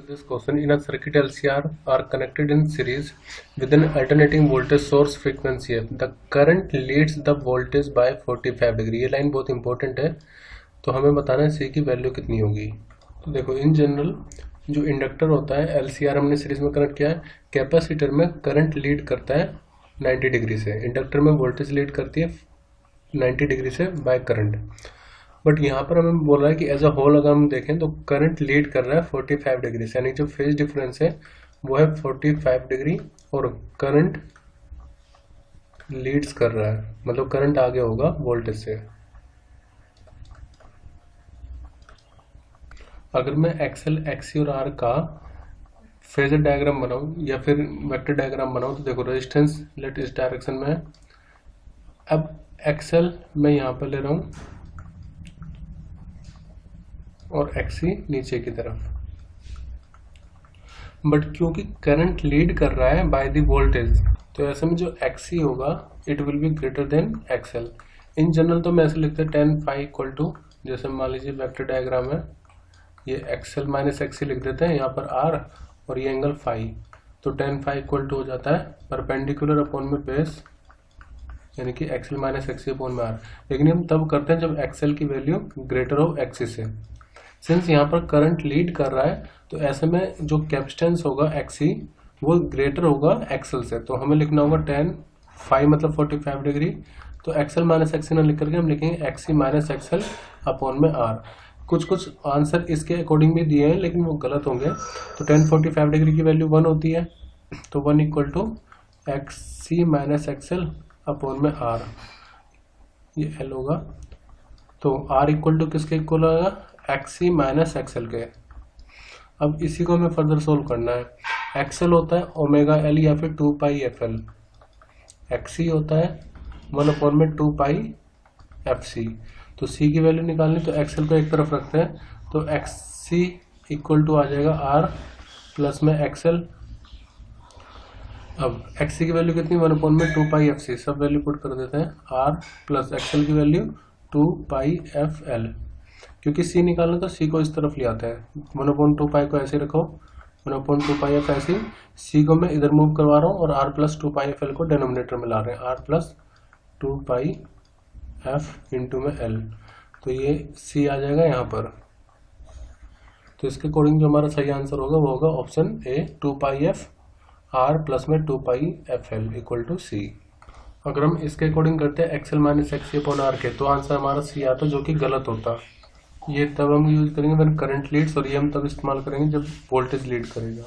This question in a circuit LCR are connected in series with an alternating voltage source frequency F. The current leads the voltage by 45 degree. ये line बहुत important है, तो हमें बताना है C की value कितनी होगी। तो देखो, इन जनरल जो इंडक्टर होता है LCR हमने सीरीज में कनेक्ट किया है, कैपेसिटर में करंट लीड करता है 90 डिग्री से, इंडक्टर में वोल्टेज लीड करती है 90 डिग्री से बाय करंट। बट यहाँ पर हमें बोल रहा है कि एज अ होल अगर हम देखें तो करंट लीड कर रहा है 45 डिग्री से, यानी जो फेज डिफरेंस है वो है 45 डिग्री और करंट लीड्स कर रहा है, मतलब करंट आगे होगा वोल्टेज से। अगर मैं एक्सएल, एक्सी और आर का फेजर डायग्राम बनाऊं या फिर वेक्टर डायग्राम बनाऊं, तो देखो रेजिस्टेंस लेट इस डायरेक्शन में है। अब एक्सएल मैं यहाँ पर ले रहा हूँ और एक्सी नीचे की तरफ, बट क्योंकि करंट लीड कर रहा है बाय द वोल्टेज, तो ऐसे में जो एक्सी होगा it will be greater than XL. In general तो मैं ऐसे लिखते हैं tan phi इक्वल टू, जैसे मान लीजिए वेक्टर डायग्राम है, ये एक्सएल माइनस एक्सी लिख देते हैं यहाँ पर आर और ये एंगल फाई, तो tan phi इक्वल टू हो जाता है परपेंडिकुलर अपॉन में बेस, यानी कि एक्सएल माइनस एक्सी अपॉन में आर। लेकिन हम तब करते हैं जब एक्सएल की वैल्यू ग्रेटर हो एक्सी से। सिंस यहाँ पर करंट लीड कर रहा है, तो ऐसे में जो कैपेसिटेंस होगा एक्सी वो ग्रेटर होगा एक्सएल से, तो हमें लिखना होगा tan phi मतलब 45 डिग्री, तो एक्सएल माइनस एक्सी ना लिख करके हम लिखेंगे एक्सी माइनस एक्सएल अपॉन में आर। कुछ आंसर इसके अकॉर्डिंग भी दिए हैं लेकिन वो गलत होंगे। तो tan 45 डिग्री की वैल्यू 1 होती है, तो 1 equal to x c minus x l upon में आर, ये एल होगा। तो आर इक्वल टू किसके इक्वल होगा, एक्सी माइनस एक्सएल के। अब इसी को हमें फर्दर सोल्व करना है। एक्सएल होता है ओमेगा एल या फिर 2 पाई एफ एल, एक्सी होता है 1 अपॉन में 2 पाई एफ सी। तो सी की वैल्यू निकालनी, तो एक्सएल को एक तरफ रखते हैं, तो एक्सी इक्वल टू आ जाएगा आर प्लस में एक्सएल। अब एक्सी की वैल्यू कितनी, 1 अपॉन में 2 पाई एफ सी, सब वैल्यू पुट कर देते हैं, आर प्लस एक्सएल की वैल्यू 2 पाई एफ एल। क्योंकि सी निकालना तो सी को इस तरफ ले आते हैं, 1/2 पाई को ऐसे रखो, 1/2 पाई एफ ऐसे, सी को मैं इधर मूव करवा रहा हूँ और r plus 2 pi f l को डिनोमिनेटर में ला रहे हैं, r plus 2 pi f into में एल, तो ये सी आ जाएगा यहाँ पर। तो इसके अकॉर्डिंग जो हमारा सही आंसर होगा वो होगा option A, 2 pi f r plus में 2 pi f l equal to c. अगर हम इसके अकॉर्डिंग करते हैं x l minus x c upon r के, तो आंसर हमारा सी आता, जो कि गलत होता। ये तब हम यूज करेंगे व्हेन करंट लीड्स, और ये हम तब इस्तेमाल करेंगे जब वोल्टेज लीड करेगा।